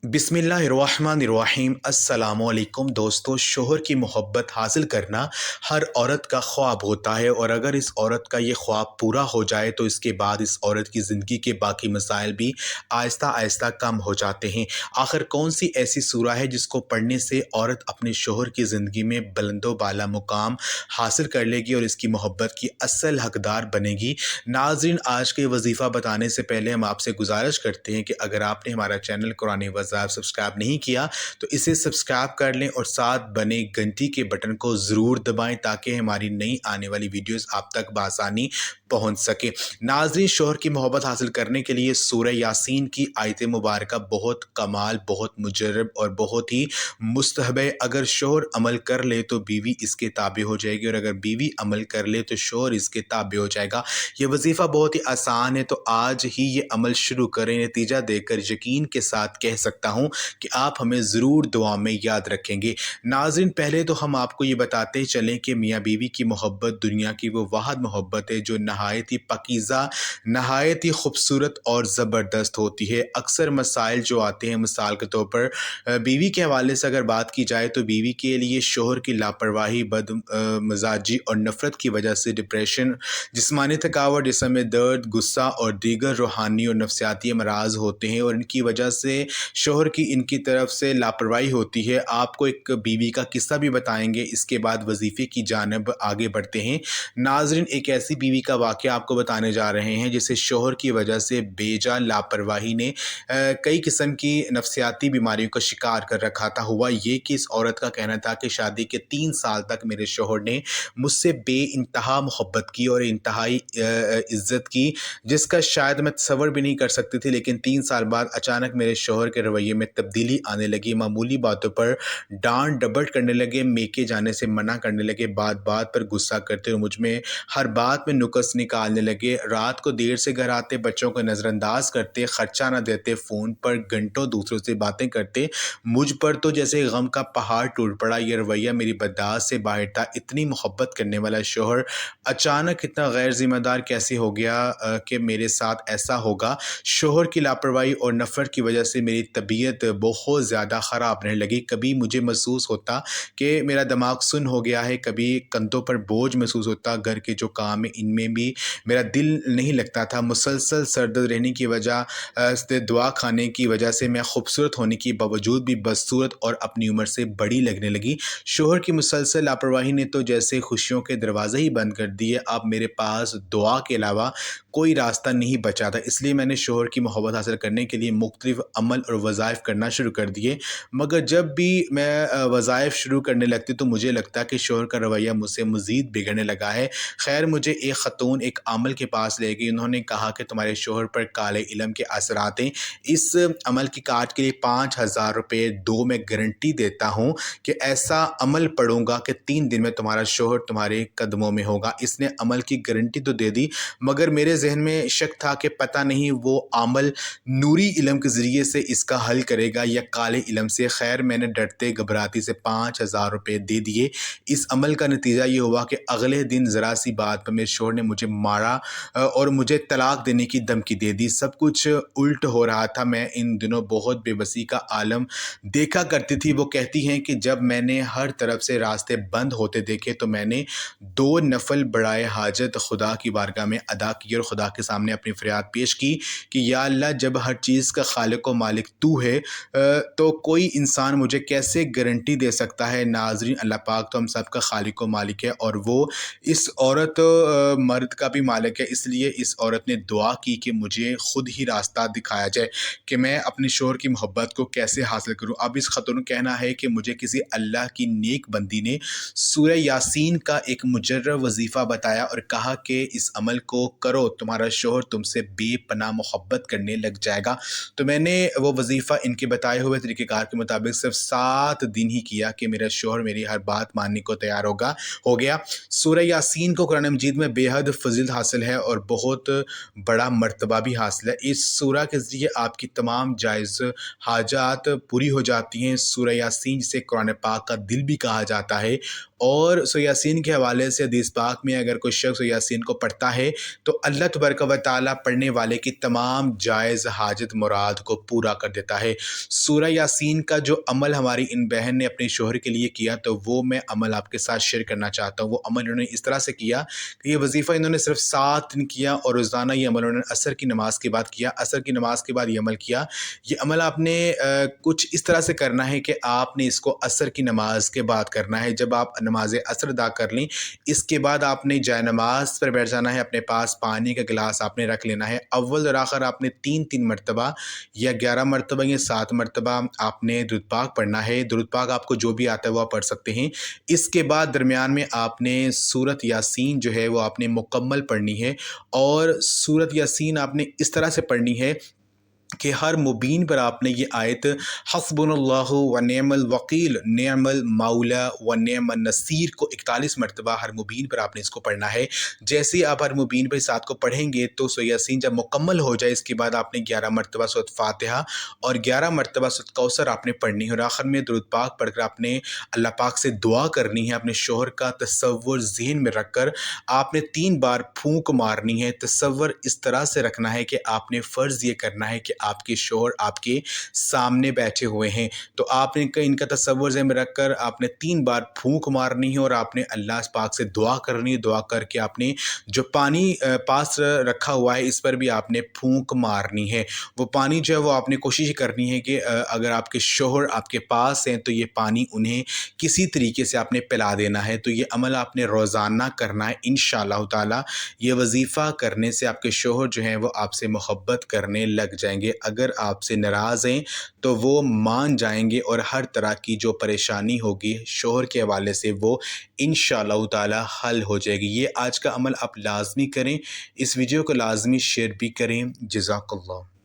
बिस्मिल्लाहिर्रहमानिर्रहीम अस्सलामुअलैकुम दोस्तों। शोहर की मोहब्बत हासिल करना हर औरत का ख्वाब होता है, और अगर इस औरत का ये ख्वाब पूरा हो जाए तो इसके बाद इस औरत की ज़िंदगी के बाकी मसाइल भी आहिस्ता आहिस्ता कम हो जाते हैं। आखिर कौन सी ऐसी सूरा है जिसको पढ़ने से औरत अपने शोहर की ज़िंदगी में बुलंदो बाला मुकाम हासिल कर लेगी और इसकी मोहब्बत की असल हकदार बनेगी। नाज़रीन, आज के वजीफ़ा बताने से पहले हम आपसे गुजारिश करते हैं कि अगर आपने हमारा चैनल कुरान वज़ाइफ सब्सक्राइब नहीं किया तो इसे सब्सक्राइब कर लें और साथ बने घंटी के बटन को ज़रूर दबाएं ताकि हमारी नई आने वाली वीडियोस आप तक बआसानी पहुंच सके। नाज़रीन, शोहर की मोहब्बत हासिल करने के लिए सूरह यासीन की आयत मुबारक बहुत कमाल, बहुत मुजर्रब और बहुत ही मुस्तहब है। अगर शोहर अमल कर ले तो बीवी इसके ताबे हो जाएगी, और अगर बीवी अमल कर ले तो शोहर इसके ताबे हो जाएगा। ये वजीफ़ा बहुत ही आसान है, तो आज ही ये अमल शुरू करें। नतीजा देकर यकीन के साथ कह सकता हूँ कि आप हमें ज़रूर दुआ में याद रखेंगे। नाज़रीन, पहले तो हम आपको ये बताते चलें कि मियाँ बीवी की मोहब्बत दुनिया की वो वाहिद मोहब्बत है जो नहायत ही पकीज़ा, नहायत ही खूबसूरत और ज़बरदस्त होती है। अक्सर मसाइल जो आते हैं, मिसाल के तौर पर बीवी के हवाले से अगर बात की जाए तो बीवी के लिए शोहर की लापरवाही, बद मिजाजी और नफ़रत की वजह से डिप्रेशन, जिस्मानी थकावट, जिस्म में दर्द, गुस्सा और दीगर रूहानी और नफसियाती अमराज होते हैं, और इनकी वजह से शोहर की इनकी तरफ से लापरवाही होती है। आपको एक बीवी का किस्सा भी बताएंगे, इसके बाद वजीफ़े की जानब आगे बढ़ते हैं। नाज़रीन, एक ऐसी बीवी का वाक़या आपको बताने जा रहे हैं जिसे शोहर की वजह से बेजा लापरवाही ने कई किस्म की नफसियाती बीमारियों का शिकार कर रखा था। हुआ ये कि इस औरत का कहना था कि शादी के 3 साल तक मेरे शोहर ने मुझसे बेइंतहा मोहब्बत की और इंतहाई इज़्ज़त की, जिसका शायद मैं तसव्वुर भी नहीं कर सकती थी। लेकिन 3 साल बाद अचानक मेरे शोहर के रवैये में तब्दीली आने लगी। मामूली बातों पर डांट डपट करने लगे, मेके जाने से मना करने लगे, बात बात पर गुस्सा करते हुए मुझ में हर बात में नुक्स निकालने लगे। रात को देर से घर आते, बच्चों को नज़रअंदाज करते, खर्चा न देते, फ़ोन पर घंटों दूसरों से बातें करते। मुझ पर तो जैसे गम का पहाड़ टूट पड़ा। यह रवैया मेरी बर्दाश्त से बाहर था। इतनी मोहब्बत करने वाला शोहर अचानक इतना गैर ज़िम्मेदार कैसे हो गया कि मेरे साथ ऐसा होगा। शोहर की लापरवाही और नफ़रत की वजह से मेरी तबीयत बहुत ज़्यादा ख़राब रहने लगी। कभी मुझे महसूस होता कि मेरा दिमाग सुन्न हो गया है, कभी कंधों पर बोझ महसूस होता। घर के जो काम है इनमें भी मेरा दिल नहीं लगता था। मुसलसल सर दर्द रहने की वजह से, दवा खाने की वजह से मैं खूबसूरत होने के बावजूद भी बदसूरत और अपनी उम्र से बड़ी लगने लगी। शोहर की मुसलसल लापरवाही ने तो जैसे खुशियों के दरवाज़े ही बंद कर दिए। अब मेरे पास दुआ के अलावा कोई रास्ता नहीं बचा था। इसलिए मैंने शोहर की मोहब्बत हासिल करने के लिए मुख्तलिफ़ अमल और वज़ाइफ करना शुरू कर दिए। मगर जब भी मैं वज़ाइफ शुरू करने लगती तो मुझे लगता कि शोहर का रवैया मुझसे मज़ीद बिगड़ने लगा है। खैर, मुझे एक ख़तून एक आमिल के पास ले गई। उन्होंने कहा कि तुम्हारे शोहर पर काले इल्म के असरात हैं। इस अमल की काट के लिए 5,000 रुपये दो, मैं गारंटी देता हूँ कि ऐसा अमल पढ़ूँगा कि 3 दिन में तुम्हारा शोहर तुम्हारे कदमों में होगा। इसने अमल की गारंटी तो दे दी, मगर मेरे जहन में शक था कि पता नहीं वो अमल नूरी इल्म के ज़रिए से इसका हल करेगा या काले इल्म से। खैर, मैंने डरते घबराती से 5,000 रुपये दे दिए। इस अमल का नतीजा ये हुआ कि अगले दिन ज़रा सी बात पर मेरे शोहर ने मुझे मारा और मुझे तलाक देने की धमकी दे दी। सब कुछ उल्ट हो रहा था। मैं इन दिनों बहुत बेबसी का आलम देखा करती थी। वो कहती हैं कि जब मैंने हर तरफ से रास्ते बंद होते देखे तो मैंने 2 नफल बढ़ाए हाजत खुदा की बारगाह में अदा की और खुदा के सामने अपनी फरियाद पेश की कि या अल्लाह, जब हर चीज़ का खालिक व मालिक तू है तो कोई इंसान मुझे कैसे गारंटी दे सकता है। नाज़रीन, अल्लाह पाक तो हम सब का खालिक व मालिक है, और वो इस औरत मर्द का भी मालिक है। इसलिए इस औरत ने दुआ की कि मुझे खुद ही रास्ता दिखाया जाए कि मैं अपने शोहर की मोहब्बत को कैसे हासिल करूं। अब इस ख़तून का कहना है कि मुझे किसी अल्लाह की नेक बंदी ने सूरह यासीन का एक मुजर्रब वजीफ़ा बताया और कहा कि इस अमल को करो, तुम्हारा शोहर तुमसे बेपनाह मोहब्बत करने लग जाएगा। तो मैंने वो वजीफ़ा इनके बताए हुए तरीक़ेकार के मुताबिक सिर्फ 7 दिन ही किया कि मेरा शोहर मेरी हर बात मानने को तैयार हो गया। सूरह यासीन को कुरान मजीद में बेहद फजीलत हासिल है और बहुत बड़ा मर्तबा भी हासिल है। इस सूरह के ज़रिए आपकी तमाम जायज़ हाजात पूरी हो जाती हैं। सूरह यासीन जिसे कुरान पाक का दिल भी कहा जाता है, और सूरह यासीन के हवाले से हदीस पाक में अगर कोई शख्स सूरह यासीन को पढ़ता है तो अल्लाह तबारक व तआला पढ़ने वाले की तमाम जायज़ हाजत मुराद को पूरा कर देता है। دیتا ہے۔ سورہ یاسین کا جو عمل ہماری ان بہن نے اپنے شوہر کے لیے کیا تو وہ میں عمل آپ کے ساتھ شیئر کرنا چاہتا ہوں۔ وہ عمل انہوں نے اس طرح سے کیا کہ یہ وظیفہ انہوں نے صرف 7 دن کیا اور روزانہ یہ عمل انہوں نے عصر کی نماز کے بعد کیا۔ عصر کی نماز کے بعد یہ عمل کیا۔ یہ عمل آپ نے کچھ اس طرح سے کرنا ہے کہ آپ نے اس کو عصر کی نماز کے بعد کرنا ہے۔ جب آپ نماز عصر ادا کر لیں اس کے بعد آپ نے جائے نماز پر بیٹھ جانا ہے، اپنے پاس پانی کا گلاس آپ نے رکھ لینا ہے۔ اول اور آخر آپ نے 3 مرتبہ یا 11 مرتبہ یا 7 مرتبہ آپ نے درود پاک پڑھنا ہے۔ درود پاک آپ کو جو بھی آتا ہے وہ آپ پڑھ سکتے ہیں۔ اس کے بعد درمیان میں آپ نے سورۃ یاسین جو ہے وہ آپ نے مکمل پڑھنی ہے، اور سورۃ یاسین آپ نے اس طرح سے پڑھنی ہے کہ ہر مبین پر آپ نے یہ آیت حسبنا اللہ و نعم الوکیل نعم المولا و نعم النصیر کو 41 مرتبہ ہر مبین پر آپ نے اس کو پڑھنا ہے۔ جیسے ہی آپ ہر مبین پر اس آیت کو پڑھیں گے تو سورہ یاسین جب مکمل ہو جائے اس کے بعد آپ نے 11 مرتبہ سورۃ فاتحہ اور 11 مرتبہ سورۃ کوثر آپ نے پڑھنی ہے، اور آخر میں درود پاک پڑھ کر آپ نے اللہ پاک سے دعا کرنی ہے۔ اپنے شوہر کا تصور ذہن میں رکھ کر آپ نے 3 بار پھونک مارنی ہے۔ تصور اس طرح سے رکھنا ہے کہ آپ نے فرض یہ کرنا ہے کہ آپ کے شوہر آپ کے سامنے بیٹھے ہوئے ہیں، تو آپ نے ان کا تصور ذہن میں رکھ کر آپ نے 3 بار پھونک مارنی ہے، اور آپ نے اللہ پاک سے دعا کرنی ہے۔ دعا کر کے آپ نے جو پانی پاس رکھا ہوا ہے اس پر بھی آپ نے پھونک مارنی ہے۔ وہ پانی جو ہے وہ آپ نے کوشش کرنی ہے کہ اگر آپ کے شوہر آپ کے پاس ہیں تو یہ پانی انہیں کسی طریقے سے آپ نے پلا دینا ہے۔ تو یہ عمل آپ نے روزانہ کرنا ہے انشاءاللہ تعالی۔ یہ وظیفہ کرنے سے آپ کے شوہر جو ہیں وہ آپ سے محبت کرنے لگ جائیں گے۔ اگر آپ سے ناراض ہیں تو وہ مان جائیں گے، اور ہر طرح کی جو پریشانی ہوگی شوہر کے حوالے سے وہ انشاءاللہ تعالی حل ہو جائے گی۔ یہ آج کا عمل آپ لازمی کریں، اس ویڈیو کو لازمی شیئر بھی کریں۔ جزاک اللہ۔